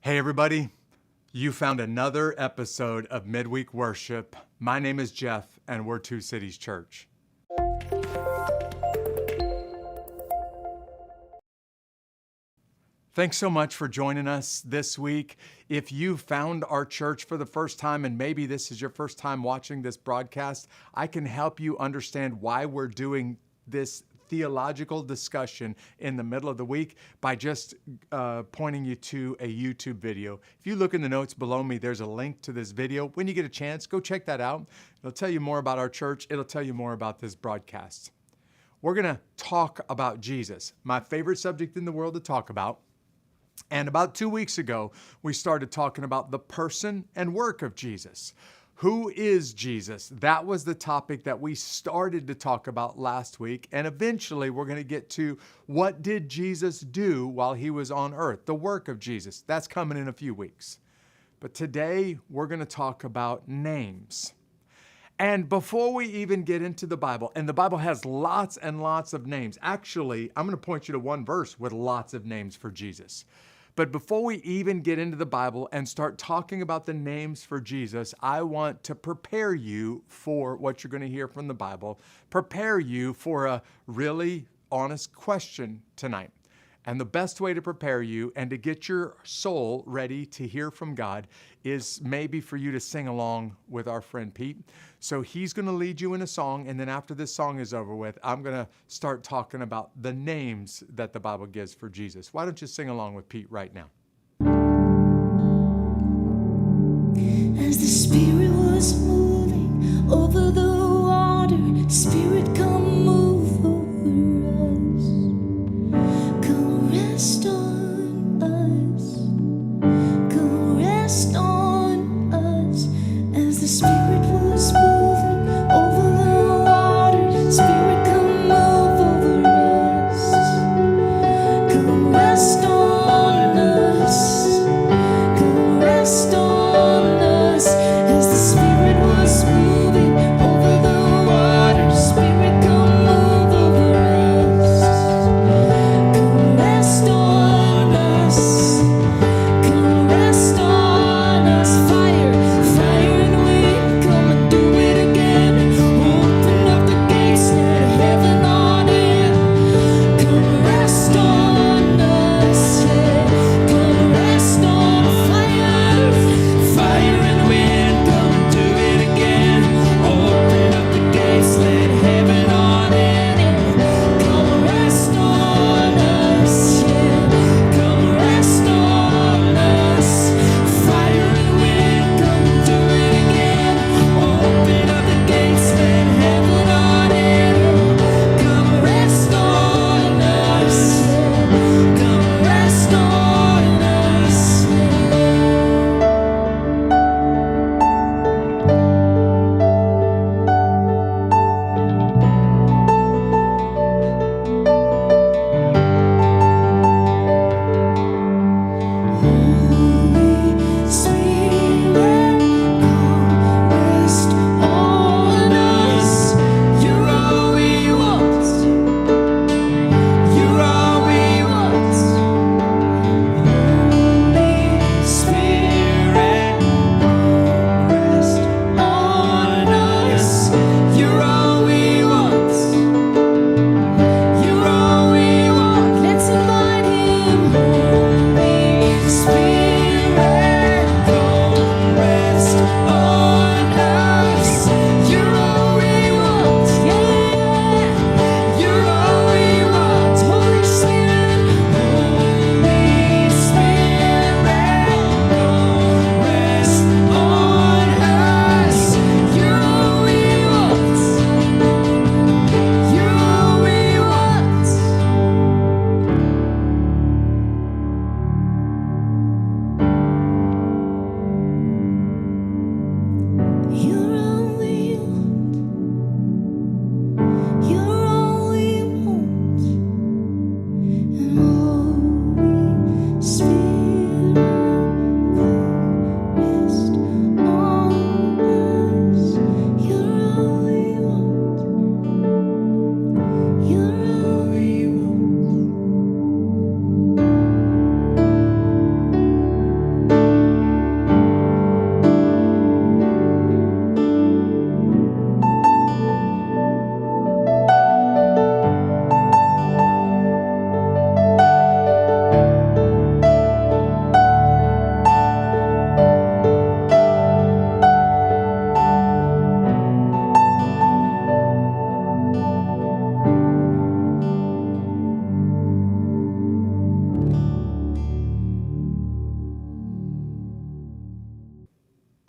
Hey everybody, you found another episode of Midweek Worship. My name is Jeff and we're Two Cities Church. Thanks so much for joining us this week. If you found our church for the first time and maybe this is your first time watching this broadcast, I can help you understand why we're doing this theological discussion in the middle of the week by just pointing you to a YouTube video. If you look in the notes below me, there's a link to this video. When you get a chance, go check that out. It'll tell you more about our church. It'll tell you more about this broadcast. We're going to talk about Jesus, my favorite subject in the world to talk about. And about 2 weeks ago, we started talking about the person and work of Jesus. Who is Jesus? That was the topic that we started to talk about last week. And eventually we're going to get to what did Jesus do while he was on earth? The work of Jesus. That's coming in a few weeks. But today we're going to talk about names. And before we even get into the Bible, and the Bible has lots and lots of names. Actually, I'm going to point you to one verse with lots of names for Jesus. But before we even get into the Bible and start talking about the names for Jesus, I want to prepare you for what you're going to hear from the Bible, prepare you for a really honest question tonight. And the best way to prepare you and to get your soul ready to hear from God is maybe for you to sing along with our friend Pete. So he's going to lead you in a song, and then after this song is over with, I'm going to start talking about the names that the Bible gives for Jesus. Why don't you sing along with Pete right now? As the Spirit was moving over the water, Spirit come move over us. Come rest on us. Come rest on us. As the Spirit was moving over the water, Spirit come move over us. Come rest on us. Come rest on us. As the Spirit was moving over the water, Spirit come move over us. Come rest on us. Come rest on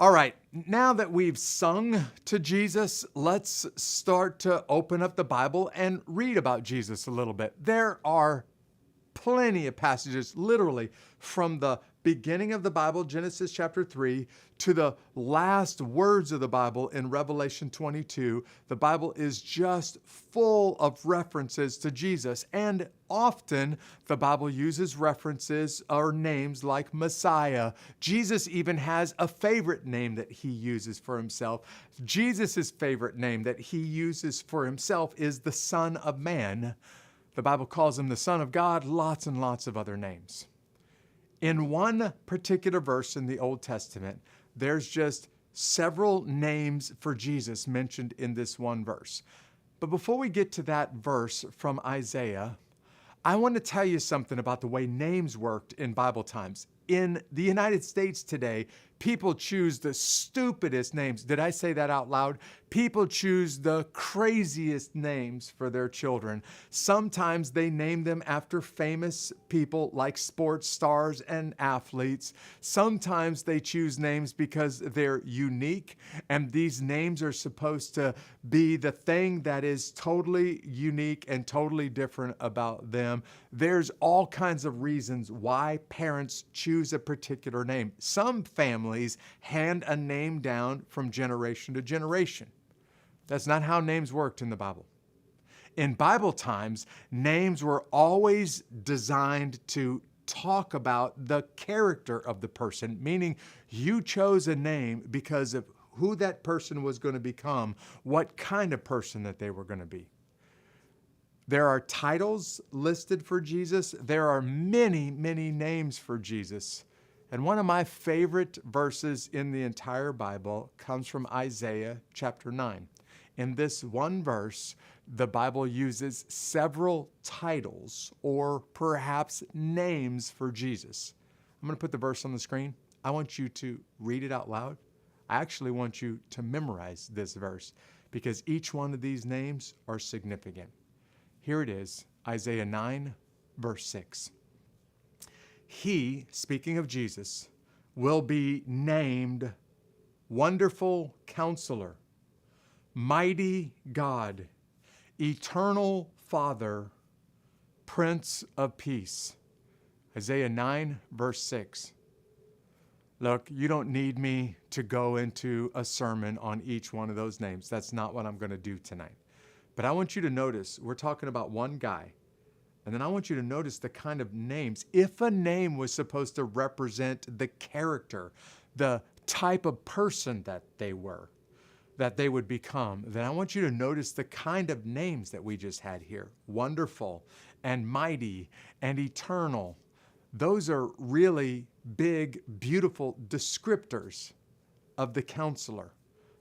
All right, now that we've sung to Jesus, let's start to open up the Bible and read about Jesus a little bit. There are plenty of passages, literally, from the beginning of the Bible, Genesis chapter 3, to the last words of the Bible in Revelation 22. The Bible is just full of references to Jesus, and often the Bible uses references or names like Messiah. Jesus even has a favorite name that he uses for himself. Jesus' favorite name that he uses for himself is the Son of Man. The Bible calls him the Son of God, lots and lots of other names. In one particular verse in the Old Testament, there's just several names for Jesus mentioned in this one verse. But before we get to that verse from Isaiah, I want to tell you something about the way names worked in Bible times. In the United States today, people choose the stupidest names. Did I say that out loud? People choose the craziest names for their children. Sometimes they name them after famous people like sports stars and athletes. Sometimes they choose names because they're unique, and these names are supposed to be the thing that is totally unique and totally different about them. There's all kinds of reasons why parents choose a particular name. Some families hand a name down from generation to generation. That's not how names worked in the Bible. In Bible times, names were always designed to talk about the character of the person, meaning you chose a name because of who that person was going to become, what kind of person that they were going to be. There are titles listed for Jesus. There are many, many names for Jesus. And one of my favorite verses in the entire Bible comes from Isaiah chapter 9. In this one verse, the Bible uses several titles or perhaps names for Jesus. I'm going to put the verse on the screen. I want you to read it out loud. I actually want you to memorize this verse because each one of these names are significant. Here it is, Isaiah 9, verse 6. He, speaking of Jesus, will be named Wonderful Counselor, Mighty God, Eternal Father, Prince of Peace. Isaiah 9, verse 6. Look, you don't need me to go into a sermon on each one of those names. That's not what I'm going to do tonight. But I want you to notice, we're talking about one guy. And then I want you to notice the kind of names. If a name was supposed to represent the character, the type of person that they were, that they would become, then I want you to notice the kind of names that we just had here. Wonderful and mighty and eternal. Those are really big, beautiful descriptors of the counselor,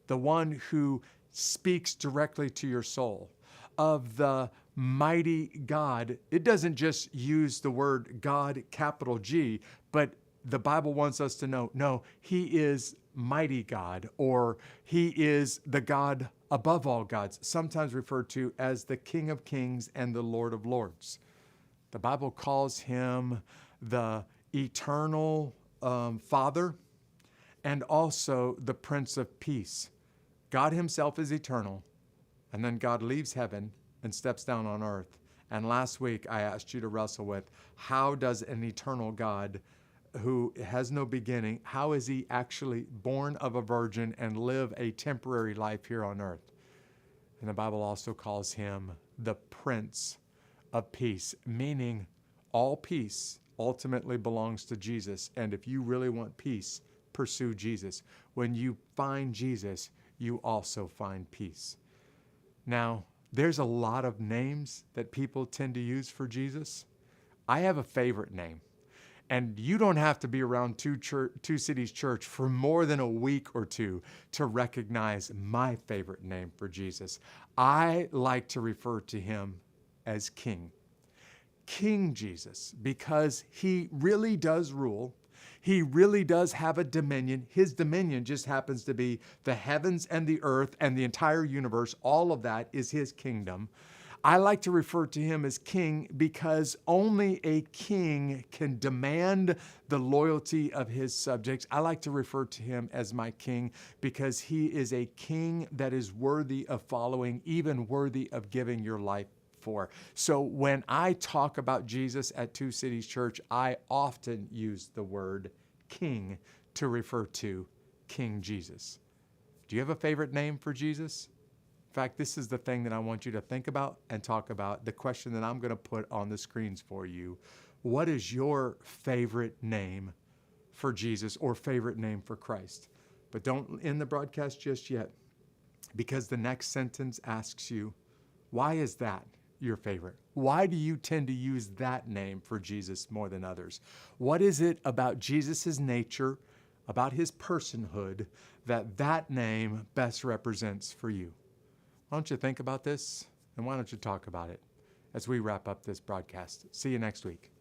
the one who speaks directly to your soul, of the mighty God. It doesn't just use the word God, capital G, but the Bible wants us to know, no, he is mighty God, or he is the God above all gods, sometimes referred to as the King of Kings and the Lord of Lords. The Bible calls him the eternal Father and also the Prince of Peace. God himself is eternal, and then God leaves heaven and steps down on earth. And last week I asked you to wrestle with, how does an eternal God who has no beginning, how is he actually born of a virgin and live a temporary life here on earth? And the Bible also calls him the Prince of Peace, meaning all peace ultimately belongs to Jesus. And if you really want peace, pursue Jesus. When you find Jesus, you also find peace. Now, there's a lot of names that people tend to use for Jesus. I have a favorite name. And you don't have to be around Two Cities Church for more than a week or two to recognize my favorite name for Jesus. I like to refer to him as King. King Jesus, because he really does rule. He really does have a dominion. His dominion just happens to be the heavens and the earth and the entire universe. All of that is his kingdom. I like to refer to him as king because only a king can demand the loyalty of his subjects. I like to refer to him as my king because he is a king that is worthy of following, even worthy of giving your life for. So when I talk about Jesus at Two Cities Church, I often use the word king to refer to King Jesus. Do you have a favorite name for Jesus? In fact, this is the thing that I want you to think about and talk about, the question that I'm going to put on the screens for you. What is your favorite name for Jesus or favorite name for Christ? But don't end the broadcast just yet, because the next sentence asks you, why is that your favorite? Why do you tend to use that name for Jesus more than others? What is it about Jesus's nature, about his personhood, that name best represents for you? Why don't you think about this, and why don't you talk about it as we wrap up this broadcast? See you next week.